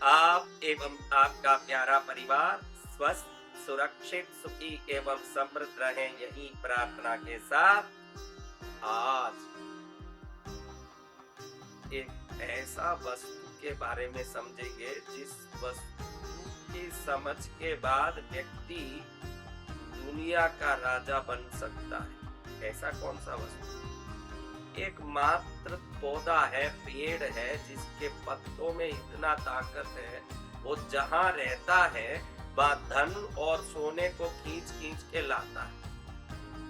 आप एवं आपका प्यारा परिवार स्वस्थ, सुरक्षित, सुखी एवं समृद्ध रहे, यही प्रार्थना के साथ आज एक ऐसा वस्तु के बारे में समझेंगे जिस वस्तु की समझ के बाद व्यक्ति दुनिया का राजा बन सकता है। ऐसा कौन सा वस्तु? एक मात्र पौधा है, पेड़ है, जिसके पत्तों में इतना ताकत है, वो जहां रहता है वह धन और सोने को खींच खींच के लाता है।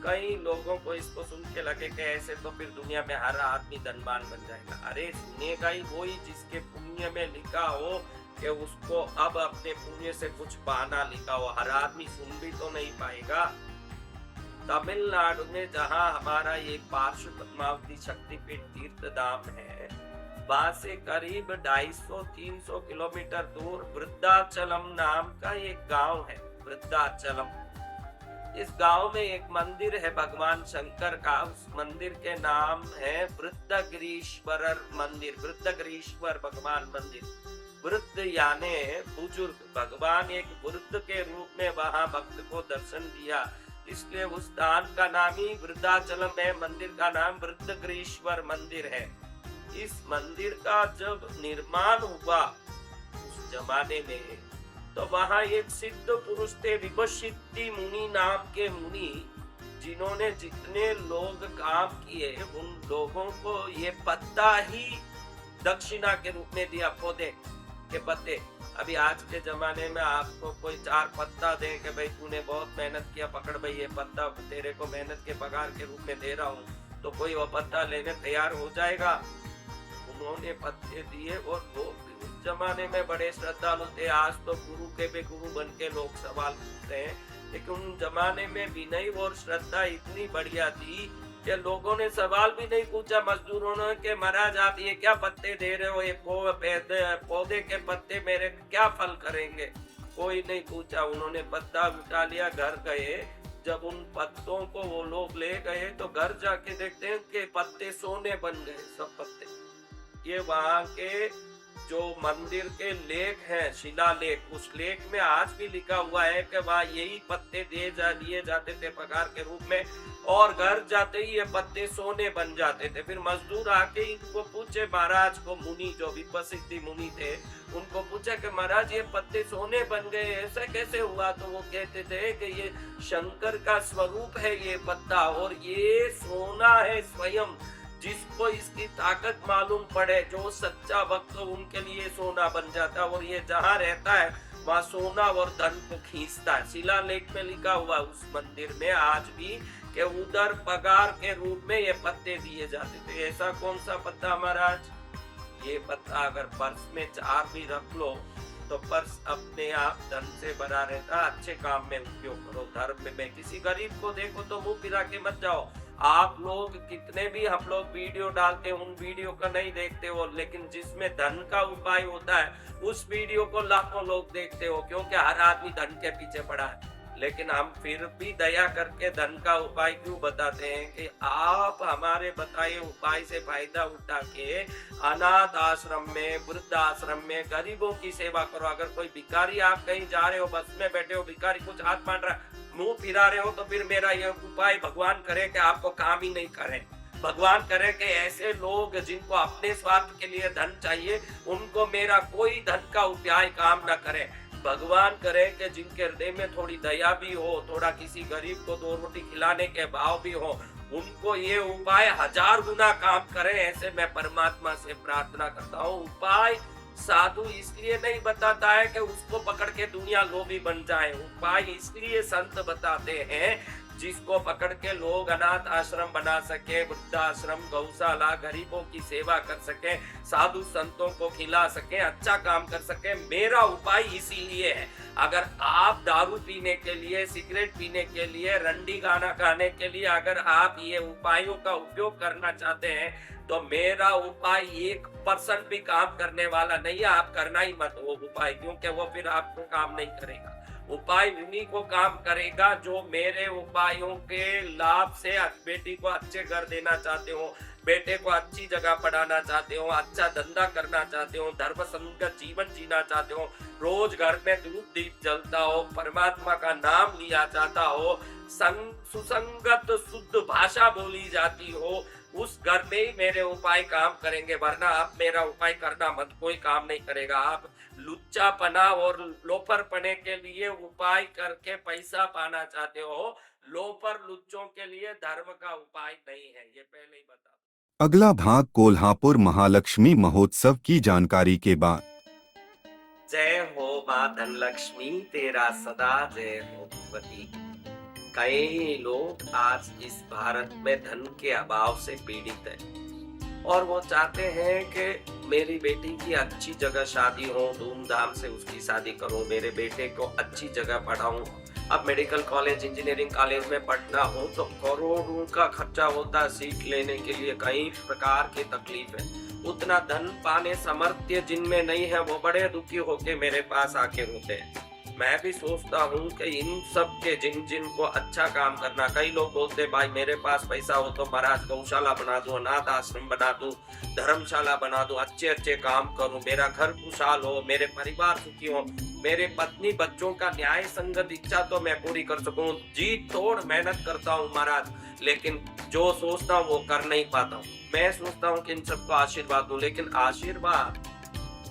कई लोगों को इसको सुन के लगे कि ऐसे तो फिर दुनिया में हर आदमी धनवान बन जाएगा। अरे सुनेगा ही वही जिसके पुण्य में लिखा हो कि उसको अब अपने पुण्य से कुछ पाना लिखा हो। हर आदमी सुन भी तो नहीं पाएगा। तमिलनाडु में जहां हमारा ये पार्श्व पद्मावती शक्तिपीठ तीर्थ धाम है, वहां से करीब 250-300 किलोमीटर दूर वृद्धाचलम नाम का एक गांव है। वृद्धाचलम, इस गांव में एक मंदिर है भगवान शंकर का। उस मंदिर के नाम है वृद्धगिरीश्वर मंदिर, वृद्धगिरीश्वर भगवान मंदिर। वृद्ध यानी बुजुर्ग। भगवान एक वृद्ध के रूप में वहां भक्त को दर्शन दिया, इसलिए उस स्थान का नाम ही वृद्धाचलम है। मंदिर का नाम वृद्धगिरीश्वर मंदिर है। इस मंदिर का जब निर्माण हुआ उस जमाने में, तो वहां एक सिद्ध पुरुष थे, विपश्चिति मुनि नाम के मुनि, जिन्होंने जितने लोग काम किए उन लोगों को ये पत्ता ही दक्षिणा के रूप में दिया, पौधे के पत्ते। अभी आज के जमाने में आपको कोई 4 पत्ता दे कि भाई तूने बहुत मेहनत किया, पकड़ भाई ये पत्ता तेरे को मेहनत के पगार के रूप में दे रहा हूँ, तो कोई वो पत्ता लेने तैयार हो जाएगा? उन्होंने पत्ते दिए और लोग उस जमाने में बड़े श्रद्धालु थे। आज तो गुरु के भी गुरु बन के लोग सवाल पूछते हैं, लेकिन उन जमाने में विनय और श्रद्धा इतनी बढ़िया थी कि लोगों ने सवाल भी नहीं पूछा मजदूरों ने कि महाराज आप ये क्या पत्ते दे रहे हो, ये पौधे के पत्ते मेरे क्या फल करेंगे? कोई नहीं पूछा। उन्होंने पत्ता उठा लिया, घर गए। जब उन पत्तों को वो लोग ले गए तो घर जाके देखते हैं कि पत्ते सोने बन गए, सब पत्ते। ये वहां के जो मंदिर के लेख हैं, शिलालेख, उस लेख में आज भी लिखा हुआ है कि वहां यही पत्ते दिए जाते थे पगार के रूप में, और घर जाते ही ये पत्ते सोने बन जाते थे। फिर मजदूर आके इनको पूछे, महाराज को, मुनि जो विपश्चिति मुनि थे, उनको पूछा कि महाराज ये पत्ते सोने बन गए, ऐसा कैसे हुआ? तो वो कहते थे कि ये शंकर का स्वरूप है ये पत्ता, और ये सोना है स्वयं। जिसको इसकी ताकत मालूम पड़े, जो सच्चा भक्त हो, उनके लिए सोना बन जाता है, और ये जहाँ रहता है वहाँ सोना और धन को खींचता है। शिलालेख में लिखा हुआ उस मंदिर में आज भी कि उधर पगार के रूप में ये पत्ते दिए जाते थे। ऐसा कौन सा पत्ता महाराज? ये पत्ता अगर पर्स में 4 भी रख लो तो पर्स अपने आप धन से भरा रहता। अच्छे काम में उपयोग करो, धर्म में। किसी गरीब को देखो तो मुंह फिरा के मत जाओ। आप लोग कितने भी हम लोग वीडियो डालते हैं, उन वीडियो का नहीं देखते हो, लेकिन जिसमें धन का उपाय होता है उस वीडियो को लाखों लोग देखते हो, क्योंकि हर आदमी धन के पीछे पड़ा है। लेकिन हम फिर भी दया करके धन का उपाय क्यों बताते हैं कि आप हमारे बताए उपाय से फायदा उठा के अनाथ आश्रम में, वृद्ध आश्रम में गरीबों की सेवा करो। अगर कोई भिखारी, आप कहीं जा रहे हो, बस में बैठे हो, भिखारी कुछ हाथ मांग रहा है, मुंह फिरा रहे हो, तो फिर मेरा यह उपाय भगवान करे कि आपको काम ही नहीं करें। भगवान करे कि ऐसे लोग जिनको अपने स्वार्थ के लिए धन चाहिए, उनको मेरा कोई धन का उपाय काम न करे। भगवान करे कि जिनके हृदय में थोड़ी दया भी हो, थोड़ा किसी गरीब को 2 रोटी खिलाने के भाव भी हो, उनको ये उपाय 1000 गुना काम करे। ऐसे मैं परमात्मा से प्रार्थना करता हूँ। उपाय साधु इसलिए नहीं बताता है कि उसको पकड़ के दुनिया लोभी बन जाए। उपाय इसलिए संत बताते हैं जिसको पकड़ के लोग अनाथ आश्रम बना सके, वृद्धाश्रम, गौशाला, गरीबों की सेवा कर सके, साधु संतों को खिला सके, अच्छा काम कर सके। मेरा उपाय इसीलिए है। अगर आप दारू पीने के लिए, सिगरेट पीने के लिए, रंडी गाना गाने के लिए अगर आप ये उपायों का उपयोग करना चाहते हैं, तो मेरा उपाय 1% भी काम करने वाला नहीं है। आप करना ही मत वो उपाय, क्योंकि वो फिर आपको काम नहीं करेगा। उपाय उन्हीं को काम करेगा जो मेरे उपायों के लाभ से बेटी को अच्छे घर देना चाहते हो, बेटे को अच्छी जगह पढ़ाना चाहते हो, अच्छा धंधा करना चाहते हो, धर्म संगत जीवन जीना चाहते हो, रोज घर में धूप दीप जलता हो, परमात्मा का नाम लिया जाता हो, सुसंगत शुद्ध भाषा बोली जाती हो, उस घर में ही मेरे उपाय काम करेंगे, वरना आप मेरा उपाय करना मत, कोई काम नहीं करेगा। आप लुच्चापना और लोफरपने के लिए उपाय करके पैसा पाना चाहते हो, लोफर लुच्चों के लिए धर्म का उपाय नहीं है, ये पहले ही बता। अगला भाग कोल्हापुर महालक्ष्मी महोत्सव की जानकारी के बाद। जय हो माँ धनलक्ष्मी, तेरा सदा जय हो भगवती। कई लोग आज इस भारत में धन के अभाव से पीड़ित हैं और वो चाहते हैं कि मेरी बेटी की अच्छी जगह शादी हो, धूमधाम से उसकी शादी करूं, मेरे बेटे को अच्छी जगह पढ़ाऊं। अब मेडिकल कॉलेज, इंजीनियरिंग कॉलेज में पढ़ना हो तो करोड़ों का खर्चा होता है, सीट लेने के लिए कई प्रकार की तकलीफ है। उतना धन पाने सामर्थ्य जिनमें नहीं है वो बड़े दुखी होके मेरे पास आके रोते हैं। मैं भी सोचता हूँ कि इन सब के जिन को अच्छा काम करना, कई लोग बोलते भाई मेरे पास पैसा हो तो महाराज गौशाला बना दूं, अनाथ आश्रम बना दूं, धर्मशाला बना दूं, अच्छे अच्छे काम करूं, मेरा घर खुशहाल हो, मेरे परिवार सुखी हो, मेरे पत्नी बच्चों का न्याय संगत इच्छा तो मैं पूरी कर सकूं। जी तोड़ मेहनत करता हूं महाराज, लेकिन जो सोचता हूँ वो कर नहीं पाता हूँ। मैं सोचता हूँ कि इन सबको आशीर्वाद दूं, लेकिन आशीर्वाद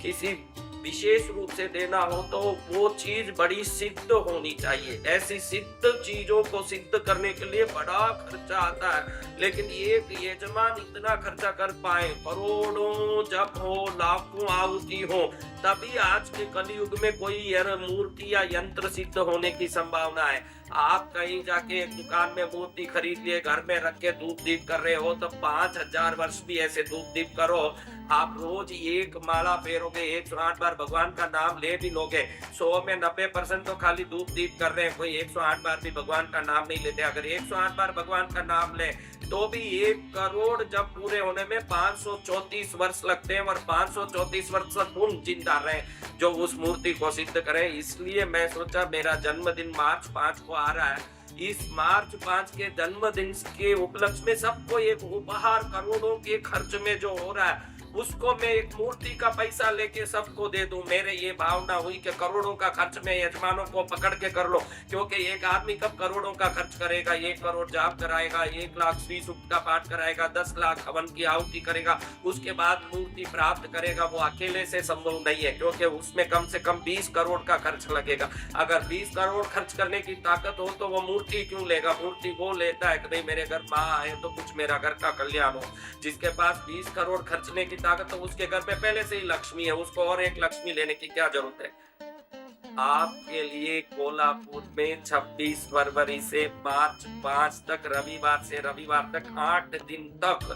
किसी विशेष रूप से देना हो तो वो चीज बड़ी सिद्ध होनी चाहिए। ऐसी सिद्ध चीजों को सिद्ध करने के लिए बड़ा खर्चा आता है, लेकिन एक यजमान इतना खर्चा कर पाए, करोड़ों जप हो, लाखों आहुति हो, तभी आज के कलयुग में कोई मूर्ति या यंत्र सिद्ध होने की संभावना है। आप कहीं जाके एक दुकान में मूर्ति खरीद लिए, घर में रख के धूप दीप कर रहे हो तो 5000 वर्ष भी ऐसे धूप दीप करो। आप रोज एक माला फेरोगे, 108 बार भगवान का नाम ले भी लोगे, 100 में 90% तो खाली धूप दीप कर रहे हैं, कोई 108 बार भी भगवान का नाम नहीं लेते। अगर 108 बार भगवान का नाम ले तो भी 1 करोड़ जब पूरे होने में 534 वर्ष लगते हैं, और 534 वर्ष तक कौन जिंदा रहे जो उस मूर्ति को सिद्ध करें। इसलिए मैं सोचा मेरा जन्मदिन मार्च 5 को आ रहा है, इस मार्च 5 के जन्मदिन के उपलक्ष्य में सबको एक उपहार करोड़ों के खर्च में जो हो रहा है उसको मैं एक मूर्ति का पैसा लेके सबको दे दूं। मेरे ये भावना हुई कि करोड़ों का खर्च में यजमानों को पकड़ के कर लो, क्योंकि एक आदमी कब करोड़ों का खर्च करेगा, 1 करोड़ जाप कराएगा, 1 लाख श्री सूक्त का पाठ कराएगा, 10 लाख हवन की आहुति करेगा, उसके बाद मूर्ति प्राप्त करेगा, वो अकेले से संभव नहीं है, क्योंकि उसमें कम से कम 20 करोड़ का खर्च लगेगा। अगर 20 करोड़ खर्च करने की ताकत हो तो वो मूर्ति क्यों लेगा? मूर्ति वो लेता है कि नहीं मेरे घर माँ आए तो कुछ मेरा घर का कल्याण हो। जिसके पास 20 करोड़ खर्चने की ताकत, तो उसके घर में पहले से ही लक्ष्मी है, उसको और एक लक्ष्मी लेने की क्या जरूरत है। आपके लिए कोल्हापुर में 26 फरवरी से मार्च 5 तक, रविवार से रविवार तक 8 दिन तक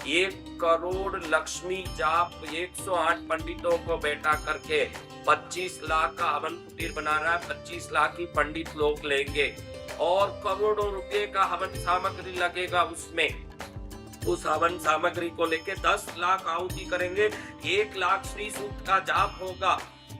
1 करोड़ लक्ष्मी जाप 108 पंडितों को बैठा करके 25 लाख का हवन कुटीर बना रहा है। 25 लाख ही पंडित लोग लेंगे और करोड़ों रुपए का हवन सामग्री लगेगा उसमें। उस हवन सामग्री को लेके 10 लाख आहुति करेंगे, 1 लाख श्री सूक्त का जाप होगा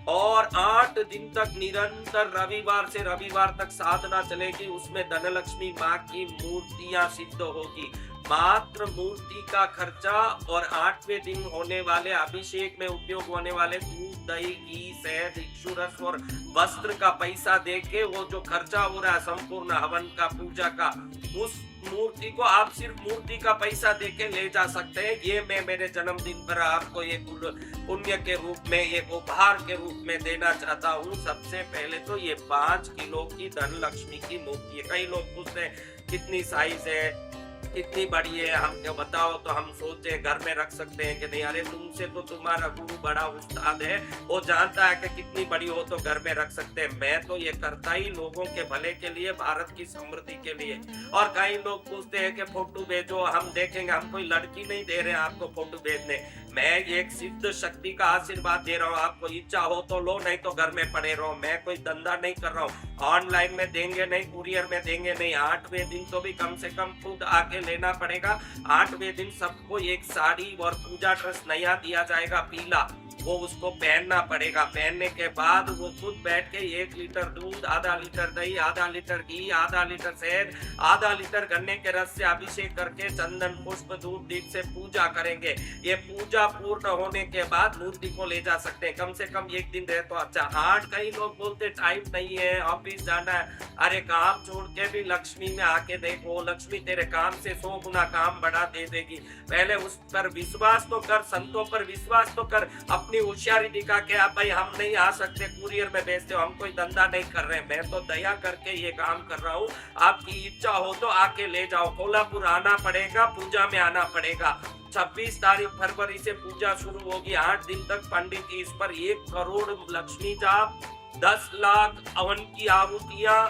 और 8 दिन तक निरंतर रविवार से रविवार तक साधना चलेगी। उसमें धनलक्ष्मी माँ की मूर्तियां सिद्ध होगी। मात्र मूर्ति का खर्चा और 8वें दिन होने वाले अभिषेक में उपयोग होने वाले दूध, दही, घी, शहद, इक्षुरस और वस्त्र का पैसा देके वो जो खर्चा हो रहा है संपूर्ण हवन का, पूजा का, उस मूर्ति को आप सिर्फ मूर्ति का पैसा देके ले जा सकते हैं। ये मैं मेरे जन्मदिन पर आपको ये पुण्य के रूप में, ये उपहार के रूप में देना चाहता हूँ। सबसे पहले तो ये 5 किलो की धनलक्ष्मी की मूर्ति है। कई लोग पूछते हैं कितनी साइज है, कितनी बड़ी है, हम क्या बताओ, तो हम सोचे घर में रख सकते हैं कि नहीं। अरे तुमसे तो तुम्हारा गुरु बड़ा उस्ताद है, वो जानता है कि कितनी बड़ी हो तो घर में रख सकते हैं। मैं तो ये करता ही लोगों के भले के लिए, भारत की समृद्धि के लिए। और कई लोग पूछते हैं कि फोटो भेजो, हम देखेंगे। हम कोई लड़की नहीं दे रहे हैं आपको फोटो भेजने, मैं एक सिद्ध शक्ति का आशीर्वाद दे रहा हूँ। आपको इच्छा हो तो लो, नहीं तो घर में पड़े रहो। मैं कोई धंधा नहीं कर रहा हूँ, ऑनलाइन में देंगे नहीं, कुरियर में देंगे नहीं। 8वें दिन तो भी कम से कम खुद आके लेना पड़ेगा। 8वें दिन सबको एक साड़ी और पूजा ड्रेस नया दिया जाएगा, पीला। वो उसको पहनना पड़ेगा। पहनने के बाद वो खुद बैठ के 1 लीटर दूध, आधा लीटर दही, आधा लीटर घी, आधा लीटर शहद, आधा लीटर गन्ने के रस से अभिषेक करके चंदन पुष्प धूप दीप से पूजा करेंगे। ये पूजा पूर्ण होने के बाद मूर्ति को ले जा सकते हैं। कम से कम 1 दिन रहे तो अच्छा। 8 कई लोग बोलते टाइम नहीं है, ऑफिस जाना है। अरे काम छोड़ के भी लक्ष्मी में आके देखो, लक्ष्मी तेरे काम से 100 गुना काम बढ़ा दे देगी। पहले उस पर विश्वास तो कर, संतों पर विश्वास तो कर। अपनी होशियारी दिखा के आप भाई हम नहीं आ सकते, कुरियर में भेजते हो, हम कोई धंधा नहीं कर रहे, मैं तो दया करके ये काम कर रहा हूँ, आपकी इच्छा हो तो आके ले जाओ। कोल्हापुर आना पड़ेगा, पूजा में आना पड़ेगा। 26 तारीख फरवरी से पूजा शुरू होगी। 8 दिन तक पंडित जी इस पर 1 करोड़ लक्ष्मी जाप, 10 लाख हवन की आहुतियां,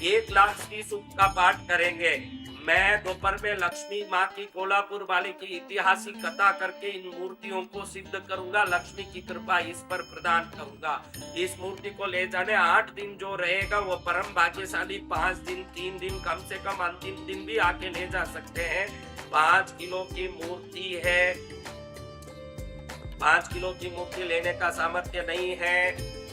1 लाख श्री सूक्त का पाठ करेंगे। मैं दोपहर में लक्ष्मी माँ की कोल्हापुर वाली की ऐतिहासिक कथा करके इन मूर्तियों को सिद्ध करूंगा। लक्ष्मी की कृपा इस पर प्रदान करूंगा। इस मूर्ति को ले जाने 8 दिन जो रहेगा वो परम भाग्यशाली 5 दिन 3 दिन कम से कम अंतिम दिन भी आके ले जा सकते हैं। 5 किलो की मूर्ति है। 5 किलो की मूर्ति लेने का सामर्थ्य नहीं है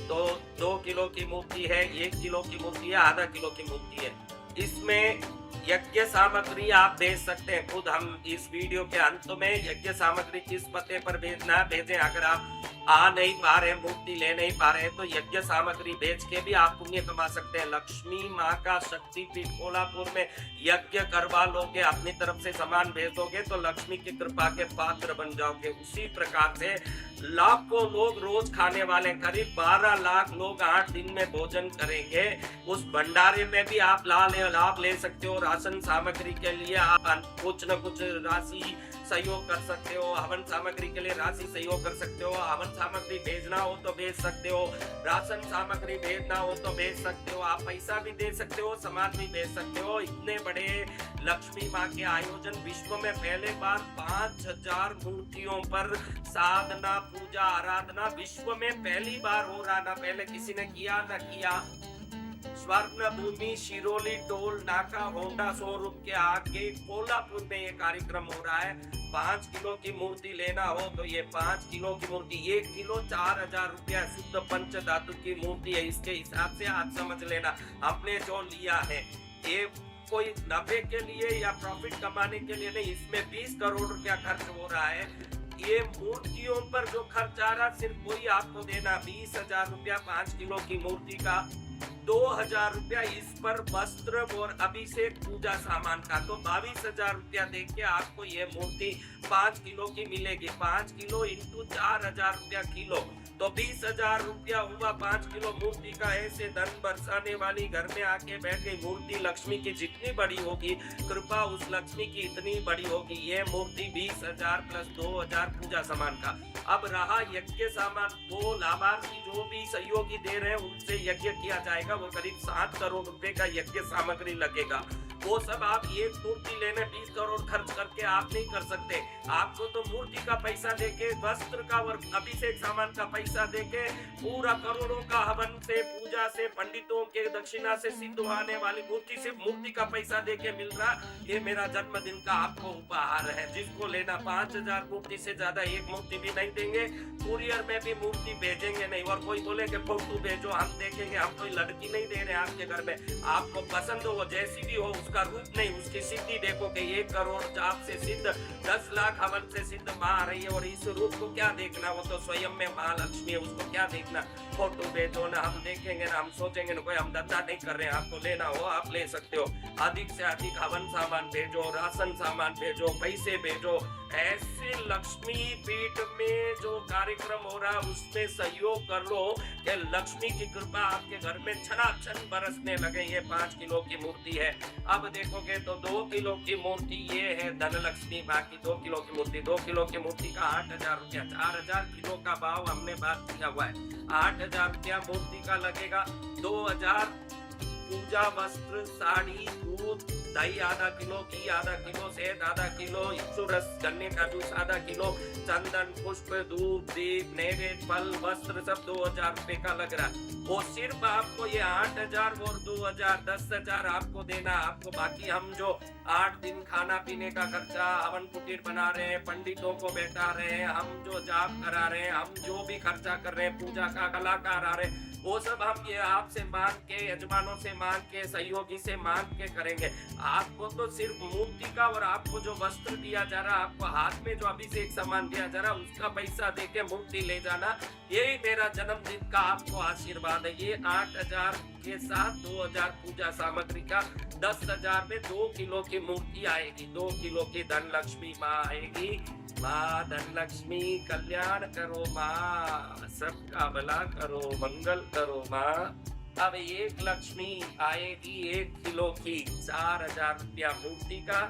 तो 2 किलो की मूर्ति है, 1 किलो की मूर्ति है, आधा किलो की मूर्ति है। इसमें यज्ञ सामग्री आप भेज सकते हैं खुद। हम इस वीडियो के अंत में यज्ञ सामग्री किस पते पर भेजना भेजें। अगर आप आ नहीं पा रहे, मूर्ति ले नहीं पा रहे तो यज्ञ सामग्री भेज के भी आप पुण्य कमा सकते हैं। लक्ष्मी माँ का शक्तिपीठ कोल्हापुर में यज्ञ करवा लोगे, अपनी तरफ से सामान भेजोगे तो लक्ष्मी की कृपा के पात्र बन जाओगे। उसी प्रकार से लाखों लोग रोज खाने वाले, करीब 12 लाख लोग 8 दिन में भोजन करेंगे। उस भंडारे में भी आप लाभ ले सकते हो। राशन सामग्री के लिए आप कुछ न कुछ राशि सहयोग कर सकते हो। हवन सामग्री के लिए राशि सहयोग कर सकते हो। हवन सामग्री भेजना हो तो भेज सकते हो, राशन सामग्री भेजना हो तो भेज सकते हो। आप पैसा भी दे सकते हो, सामान भी भेज सकते हो। इतने बड़े लक्ष्मी माँ के आयोजन विश्व में पहले बार 5000 मूर्तियों पर साधना पूजा आराधना विश्व में पहली बार हो रहा। ना पहले किसी ने किया ना किया। स्वर्ण भूमि शिरोली टोल नाका होंडा शोरूम के आगे कोल्हापुर में ये कार्यक्रम हो रहा है। 5 किलो की मूर्ति लेना हो तो ये 5 किलो की मूर्ति, 1 किलो 4000 रुपया शुद्ध पंच धातु की मूर्ति है। इसके हिसाब से आप समझ लेना हमने जो लिया है ये कोई नफे के लिए या प्रॉफिट कमाने के लिए नहीं। इसमें 20 करोड़ रुपया खर्च हो रहा है। ये मूर्तियों पर जो खर्च आ रहा सिर्फ वही आपको देना। 20,000 रुपया 5 किलो की मूर्ति का, 2000 रुपया इस पर वस्त्र और अभिषेक पूजा सामान का, तो 22,000 रुपया देख के आपको ये मूर्ति 5 किलो की मिलेगी। 5 किलो इंटू 4000 रुपया किलो तो 20,000 रुपया हुआ 5 किलो मूर्ति का। ऐसे धन बरसाने वाली घर में आके बैठ गई मूर्ति लक्ष्मी की जितनी बड़ी होगी कृपा उस लक्ष्मी की इतनी बड़ी होगी। ये मूर्ति 20,000 प्लस 2000 पूजा सामान का। अब रहा यज्ञ सामान, वो लाभार्थी जो भी सहयोगी दे रहे हैं उनसे यज्ञ किया जाएगा। वो करीब 7 करोड़ रुपए का यज्ञ सामग्री लगेगा। वो सब आप एक मूर्ति लेने 20 करोड़ खर्च करके आप नहीं कर सकते। आपको तो मूर्ति का पैसा देके, वस्त्र का और अभिषेक सामान का पैसा देके, पूरा करोड़ों का हवन से पूजा से पंडितों के दक्षिणा से सिद्ध होने वाली मूर्ति से मूर्ति का पैसा देके मिल रहा। ये मेरा जन्मदिन का आपको उपहार है। जिसको लेना 5000 मूर्ति से ज्यादा एक मूर्ति भी नहीं देंगे। कुरियर में भी मूर्ति भेजेंगे नहीं। और कोई बोले कि फोटो भेजो हम देखेंगे, हम कोई लड़की नहीं दे रहे आपके घर में। आपको पसंद हो वो जैसी भी हो, उसका रूप नहीं उसकी सिद्धि देखो कि 1 करोड़ जाप से सिद्ध, 10 लाख हवन से सिद्ध माँ आ रही है। और इस रूप को क्या देखना, वो तो स्वयं में माँ लक्ष्मी है, उसको क्या देखना। फोटो भेजो ना, हम देखेंगे ना, हम सोचेंगे ना, कोई हम धंधा नहीं कर रहे हैं। आपको लेना हो आप ले सकते हो। अधिक से अधिक हवन सामान भेजो, राशन सामान भेजो, पैसे भेजो। ऐसे लक्ष्मी पीठ में जो कार्यक्रम हो रहा है उसमें सहयोग कर लो कि लक्ष्मी की कृपा आपके घर में छनाछन बरसने लगे। ये 5 किलो की मूर्ति है। अब देखोगे तो 2 किलो की मूर्ति ये है धनलक्ष्मी माँ की। 2 किलो की मूर्ति, 2 किलो की मूर्ति का 8000 रुपया, 4000 किलो का भाव हमने बात किया हुआ है। 8000 रुपया मूर्ति का लगेगा। 2000 पूजा वस्त्र, साड़ी, दूध, दही आधा किलो, घी आधा किलो, शहद आधा किलो, इक्षु रस, गन्ने का जूस आधा किलो, चंदन, पुष्प, धूप, दीप, नैवेद्य, फल, वस्त्र सब 2000 रुपए का लग रहा है। वो सिर्फ आपको ये 8000 और 2000 10,000 आपको देना। आपको बाकी हम जो 8 दिन खाना पीने का खर्चा, हवन कुटीर बना रहे हैं, पंडितों को बैठा रहे हैं, हम जो जाप करा रहे हैं, हम जो भी खर्चा कर रहे हैं, पूजा का कलाकार आ रहे हैं, वो सब हम ये आपसे मांग के, यजमानों से मांग के, सहयोगी से मांग के करेंगे। आपको तो सिर्फ मूर्ति का और आपको जो वस्त्र दिया जा रहा, आपको हाथ में जो अभिषेक सामान दिया जा रहा, उसका पैसा देके मूर्ति ले जाना। यही मेरा जन्मदिन का आपको आशीर्वाद है। ये 8000 के साथ 2000 पूजा सामग्री का 10,000 में 2 किलो की मूर्ति आएगी। 2 किलो की धन लक्ष्मी माँ आएगी। माँ धन लक्ष्मी कल्याण करो, माँ सबका भला करो, मंगल करो माँ। अब एक लक्ष्मी आएगी 1 किलो की, 4000 रुपया मूर्ति का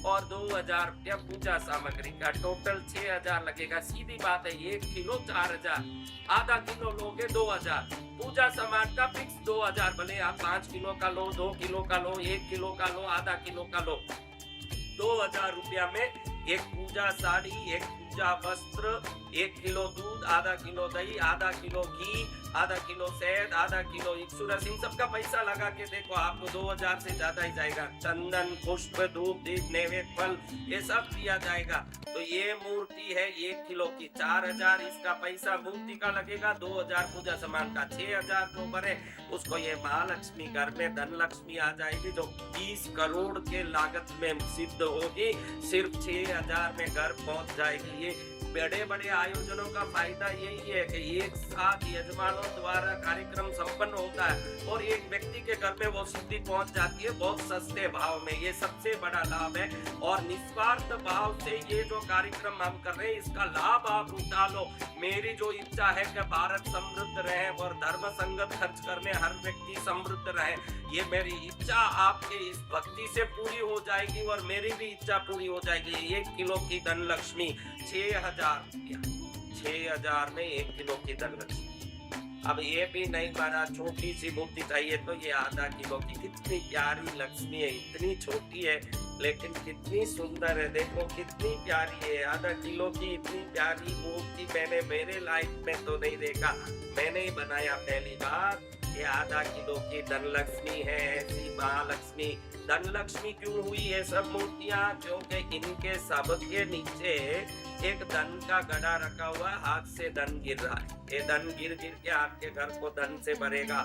और 2000 रुपया पूजा सामग्री का, टोटल 6000 लगेगा। सीधी बात है, 1 किलो 4000, आधा किलो लोगे 2000, पूजा सामान का फिक्स 2000। भले आप 5 किलो का लो, 2 किलो का लो, 1 किलो का लो, आधा किलो का लो, 2000 रुपया में एक पूजा साड़ी, एक पूजा वस्त्र, 1 किलो दूध, आधा किलो दही, आधा किलो घी, आधा किलो शहद, आधा किलो इक्षु रस, इन सबका पैसा लगा के देखो आपको 2000 से ज्यादा ही जाएगा। चंदन, पुष्प, धूप, दीप, नैवेद्य, फल, ये सब दिया जाएगा। तो ये मूर्ति है 1 किलो की, 4000 इसका पैसा मूर्ति का लगेगा, 2000 पूजा सामान का, 6000 जो बने उसको ये महालक्ष्मी घर में धन लक्ष्मी आ जाएगी, जो 20 करोड़ के लागत में सिद्ध होगी, सिर्फ 6000 में घर पहुंच जाएगी। ये बड़े बड़े आयोजनों का फायदा यही है कि एक साथ यजमानों द्वारा कार्यक्रम संपन्न होता है और एक व्यक्ति के घर में वो सिद्धि पहुंच जाती है बहुत सस्ते भाव में। ये सबसे बड़ा लाभ है और निस्वार्थ भाव से ये जो कार्यक्रम हम कर रहे हैं इसका लाभ आप उठा लो। मेरी जो इच्छा है कि भारत समृद्ध रहे और धर्म संगत खर्च करने हर व्यक्ति समृद्ध रहे, ये मेरी इच्छा आपके इस भक्ति से पूरी हो जाएगी और मेरी भी इच्छा पूरी हो जाएगी। 1 किलो की धन लक्ष्मी 6000 रुपया, 6000 में 1 किलो की धन लक्ष्मी। अब ये भी नहीं बना, छोटी सी मूर्ति चाहिए तो ये आधा किलो की, कितनी प्यारी लक्ष्मी है, इतनी छोटी है लेकिन कितनी सुंदर है, देखो कितनी प्यारी है। आधा किलो की इतनी प्यारी मूर्ति मैंने मेरे लाइफ में तो नहीं देखा, मैंने ही बनाया पहली बार। ये आधा किलो की धन लक्ष्मी है, ऐसी महालक्ष्मी। धन लक्ष्मी क्यों हुई है सब मूर्तियां? क्योंकि इनके सबके नीचे एक धन का गड़ा रखा हुआ है, हाथ से धन गिर रहा है। ये धन गिर गिर के आपके घर को धन से भरेगा,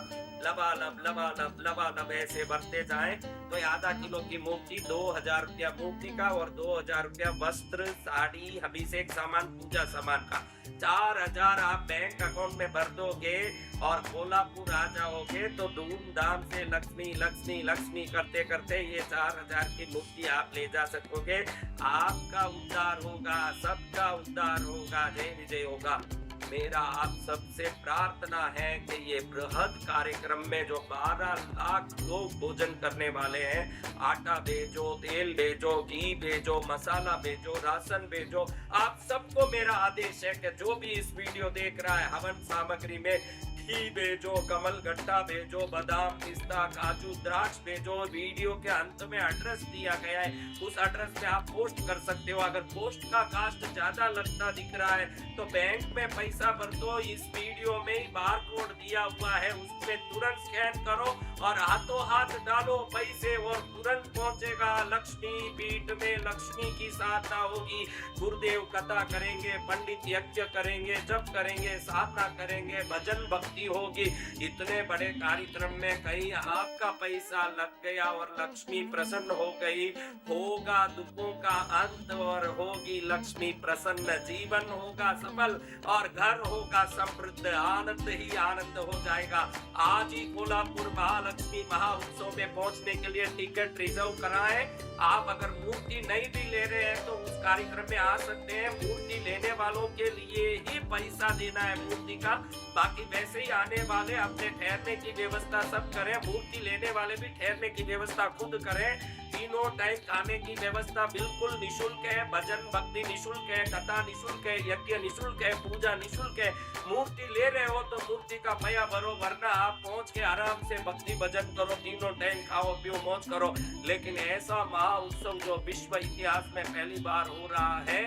लबालब लबालब लबालब ऐसे बढ़ते जाए। तो आधा किलो की मूर्ति 2000 रुपया मूर्ति का और 2000 रुपया वस्त्र, साड़ी, अभिषेक सामान, पूजा सामान का। 4000 आप बैंक अकाउंट में भर दोगे और कोल्हापुर आ जाओगे तो धूमधाम से लक्ष्मी लक्ष्मी लक्ष्मी करते करते ये 4000 की मूर्ति आप ले जा सकोगे। आपका उद्धार होगा, सबका उद्धार होगा, जय विजय होगा। मेरा आप सबसे प्रार्थना है कि ये बृहद कार्यक्रम में जो 12 लाख लोग भोजन करने वाले हैं, आटा भेजो, तेल भेजो, घी भेजो, मसाला भेजो, राशन भेजो, आप सबको मेरा आदेश है कि जो भी इस वीडियो देख रहा है हवन सामग्री में घी भेजो, कमल गट्टा भेजो, बादाम, पिस्ता, काजू, द्राक्ष भेजो। वीडियो के अंत में एड्रेस दिया गया है, उस एड्रेस पे आप पोस्ट कर सकते हो। अगर पोस्ट का कास्ट ज्यादा लगता दिख रहा है तो बैंक में पैसा भर दो, इस वीडियो में ही बार कोड दिया हुआ है, उसमें तुरंत स्कैन करो और हाथों हाथ डालो पैसे और तुरंत पहुंचेगा। लक्ष्मी पीठ में लक्ष्मी की साधना होगी, गुरुदेव कथा करेंगे, पंडित यज्ञ करेंगे, जप करेंगे, साधना करेंगे, भजन भक्ति होगी। इतने बड़े कार्यक्रम में कहीं आपका पैसा लग गया और लक्ष्मी प्रसन्न हो गई, होगा दुखों का अंत और होगी लक्ष्मी प्रसन्न, जीवन होगा सफल और घर होगा समृद्ध, आनंद ही आनंद हो जाएगा। आज ही कोल्हापुर महालक्ष्मी महाउत्सव में पहुंचने के लिए टिकट रिजर्व कराएं। आप अगर मूर्ति नहीं भी ले रहे हैं तो उस कार्यक्रम में आ सकते हैं। मूर्ति लेने वालों के लिए ही पैसा देना है मूर्ति का, बाकी वैसे ही भी आने वाले अपने ठहरने की व्यवस्था सब करें, मूर्ति लेने वाले भी ठहरने की व्यवस्था खुद करें। तीनों टाइम खाने की व्यवस्था बिल्कुल निशुल्क है, भजन भक्ति निशुल्क है, कथा निशुल्क है, यज्ञ निशुल्क है, पूजा निशुल्क है। मूर्ति ले रहे हो तो मूर्ति का पैया भरो, वरना आप पहुंच के आराम से भक्ति भजन करो, तीनों टाइम खाओ पियो मौज करो। लेकिन ऐसा महा उत्सव जो विश्व इतिहास में पहली बार हो रहा है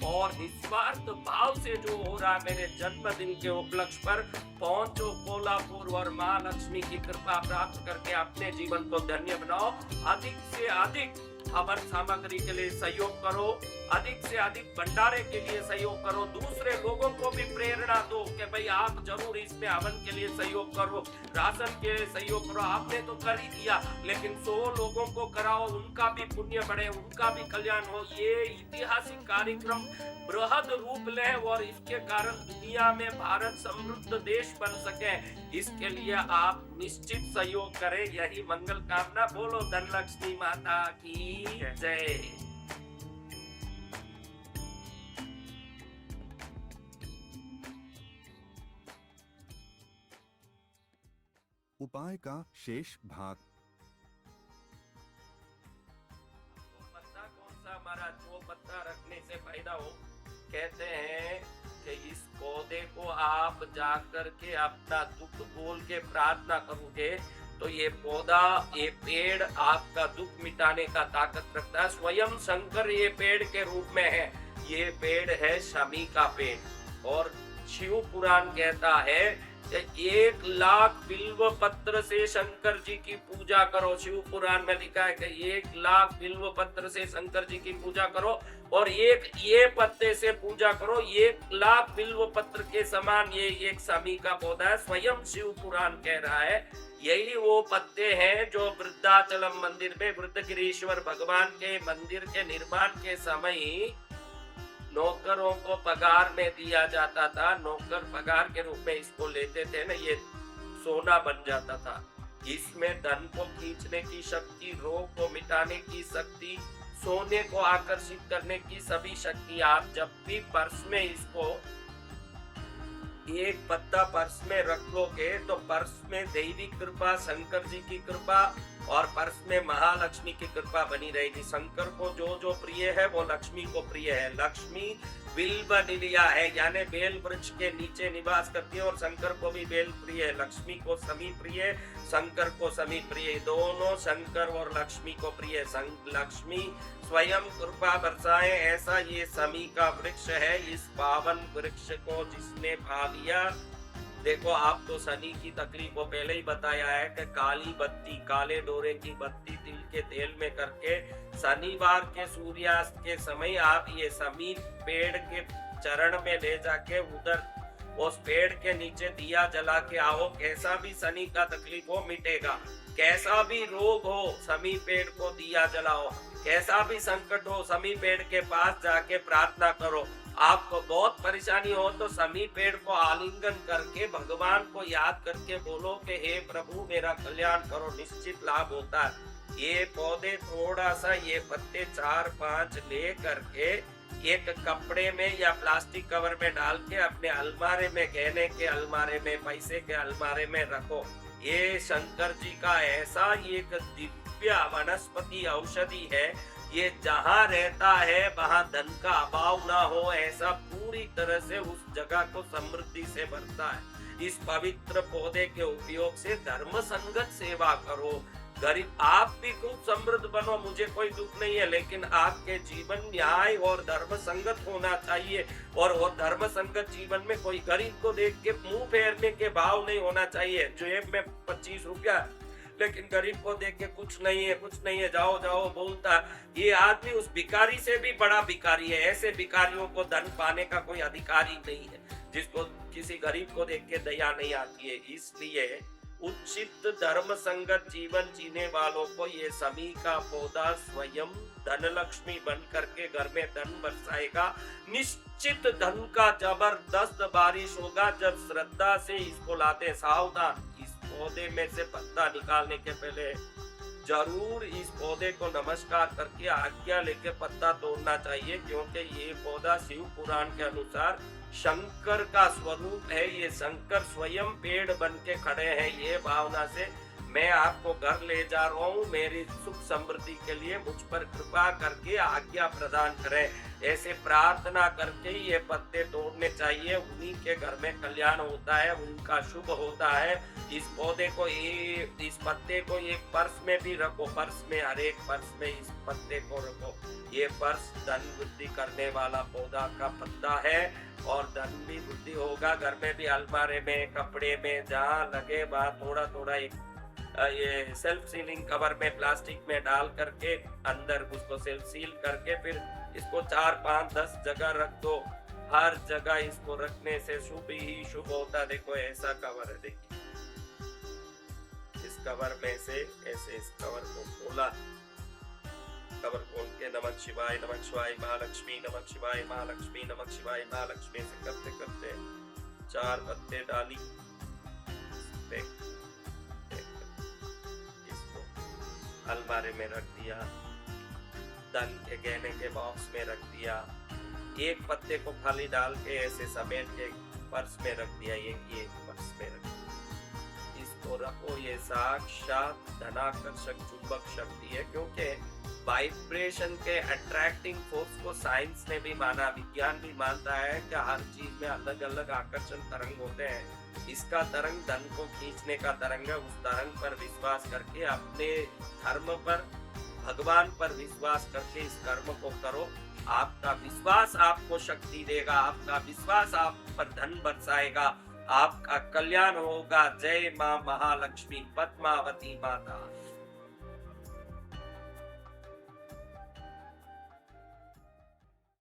और निस्वार्थ भाव से जो हो रहा है मेरे जन्मदिन के उपलक्ष्य पर, पहुंचो कोल्हापुर और मां लक्ष्मी की कृपा प्राप्त करके अपने जीवन को धन्य बनाओ। अधिक से अधिक हवन सामग्री के लिए सहयोग करो, अधिक से अधिक भंडारे के लिए सहयोग करो, दूसरे लोगों को भी प्रेरणा दो कि भाई आप जरूर इसमें हवन के लिए सहयोग करो, राशन के लिए सहयोग करो। आपने तो कर ही दिया, लेकिन 100 लोगों को कराओ, उनका भी पुण्य बढ़े, उनका भी कल्याण हो। ये ऐतिहासिक कार्यक्रम बृहद रूप ले और इसके कारण दुनिया में भारत समृद्ध देश बन सके, इसके लिए आप निश्चित सहयोग करें। यही मंगल कामना। बोलो धनलक्ष्मी माता की जय। उपाय का शेष भाग। पत्ता कौन सा हमारा जो पत्ता रखने से फायदा हो, कहते हैं कि इस पौधे को आप जाकर के अपना दुख बोल के प्रार्थना करोगे तो ये पौधा, ये पेड़ आपका दुख मिटाने का ताकत रखता है। स्वयं शंकर ये पेड़ के रूप में है। ये पेड़ है शमी का पेड़ और शिव पुराण कहता है कि 1 लाख बिल्व पत्र से शंकर जी की पूजा करो। शिव पुराण में लिखा है कि 1 लाख बिल्व पत्र से शंकर जी की पूजा करो और ये पत्ते से पूजा करो। 1 लाख बिल्व पत्र के समान ये एक शमी का पौधा है। स्वयं शिव पुराण कह रहा है यही वो पत्ते हैं जो वृद्धाचलम मंदिर में वृद्धगिरीश्वर भगवान के मंदिर के निर्माण के समय नौकरों को पगार में दिया जाता था। नौकर पगार के रूप में इसको लेते थे ना, ये सोना बन जाता था। इसमें धन को खींचने की शक्ति, रोग को मिटाने की शक्ति, सोने को आकर्षित करने की सभी शक्ति। आप जब भी पर्स में इसको एक पत्ता पर्स में रख लोगे तो पर्स में दैवी कृपा, शंकर जी की कृपा और पर्स में महालक्ष्मी की कृपा बनी रहेगी। शंकर को जो जो प्रिय है वो लक्ष्मी को प्रिय है। लक्ष्मी बिल्वनिलिया है, यानी बेल वृक्ष के नीचे निवास करती है और शंकर को भी बेल प्रिय है। लक्ष्मी को समी प्रिय, शंकर को समी प्रिय, दोनों शंकर और लक्ष्मी को प्रिय। लक्ष्मी स्वयं कृपा बरसाए, ऐसा ये समी का वृक्ष है। इस पावन वृक्ष को जिसने पा लिया, देखो आपको शनि की तकलीफ को पहले ही बताया है कि काली बत्ती, काले डोरे की बत्ती तिल के तेल में करके शनिवार के सूर्यास्त के समय आप ये समी पेड़ के चरण में ले जाके उधर उस पेड़ के नीचे दिया जला के आओ। कैसा भी शनि का तकलीफ हो मिटेगा, कैसा भी रोग हो समी पेड़ को दिया जलाओ, कैसा भी संकट हो समी पेड़ के पास जाके प्रार्थना करो। आपको बहुत परेशानी हो तो समी पेड़ को आलिंगन करके भगवान को याद करके बोलो कि हे प्रभु मेरा कल्याण करो, निश्चित लाभ होता है। ये पौधे थोड़ा सा, ये पत्ते 4-5 ले करके एक कपड़े में या प्लास्टिक कवर में डाल के अपने अलमारे में, गहने के अलमारे में, पैसे के अलमारे में रखो। ये शंकर जी का ऐसा एक दिव्य वनस्पति औषधि है, ये जहाँ रहता है वहाँ धन का अभाव ना हो, ऐसा पूरी तरह से उस जगह को समृद्धि से भरता है। इस पवित्र पौधे के उपयोग से धर्म संगत सेवा करो। गरीब आप भी खूब समृद्ध बनो, मुझे कोई दुख नहीं है, लेकिन आपके जीवन न्याय और धर्म संगत होना चाहिए। और वो धर्म संगत जीवन में कोई गरीब को देख के मुंह फेरने के भाव नहीं होना चाहिए। जेब में 25 रुपया, लेकिन गरीब को देख के कुछ नहीं है, कुछ नहीं है, जाओ जाओ बोलता, ये आदमी उस भिखारी से भी बड़ा भिखारी है। ऐसे भिखारियों को धन पाने का कोई अधिकार ही नहीं है, जिसको किसी गरीब को देख के दया नहीं आती है। इसलिए उचित धर्म संगत जीवन जीने वालों को ये समी का पौधा स्वयं धनलक्ष्मी बन करके घर में धन बरसाएगा। निश्चित धन का जबरदस्त बारिश होगा जब श्रद्धा से इसको लाते। सावधान, इस पौधे में से पत्ता निकालने के पहले जरूर इस पौधे को नमस्कार करके आज्ञा लेके पत्ता तोड़ना चाहिए, क्योंकि ये पौधा शिव पुराण के अनुसार शंकर का स्वरूप है। ये शंकर स्वयं पेड़ बन के खड़े हैं। ये भावना से मैं आपको घर ले जा रहा हूँ, मेरी सुख समृद्धि के लिए मुझ पर कृपा करके आज्ञा प्रदान करें। ऐसे प्रार्थना करके ये पत्ते तोड़ने चाहिए। उन्हीं के घर में कल्याण होता है, उनका शुभ होता है। इस पौधे को इस पत्ते को एक पर्स में भी रखो, पर्स में, हर एक पर्स में इस पत्ते को रखो। ये पर्स धन वृद्धि करने वाला पौधा का पत्ता है और धन भी वृद्धि होगा। घर में भी अलमारे में, कपड़े में, जहाँ लगे वहाँ थोड़ा थोड़ा एक ये सेल्फ सीलिंग कवर में प्लास्टिक में डाल करके अंदर उसको सेल्फ सील करके फिर इसको 4, 5, 10 जगह रख दो। हर जगह इसको रखने से शुभ ही शुभ होता। देखो ऐसा कवर है, देखिए इस कवर में से ऐसे इस कवर को खोला, कवर खोल के नमः शिवाय महालक्ष्मी, नमः शिवाय महालक्ष्मी, नमः शिवाय महालक्ष्मी से करते करते 4 पत्ते डाली, अलमारी में रख दिया, धन के गहने के बॉक्स में रख दिया। एक पत्ते को खाली डाल के ऐसे समेट के पर्स में रख दिया, ये पर्स में रख दिया। इसको रखो। ये साक्षात धनाकर्षक चुंबक शक्ति है, क्योंकि वाइब्रेशन के अट्रैक्टिंग फोर्स को साइंस ने भी माना, विज्ञान भी मानता है कि हर चीज में अलग अलग आकर्षण तरंग होते हैं। इसका तरंग धन को खींचने का तरंग है। उस तरंग पर विश्वास करके अपने धर्म पर, भगवान पर विश्वास करके इस कर्म को करो। आपका विश्वास आपको शक्ति देगा, आपका विश्वास आप पर धन बरसाएगा, आपका कल्याण होगा। जय मां महालक्ष्मी, पद्मावती माता।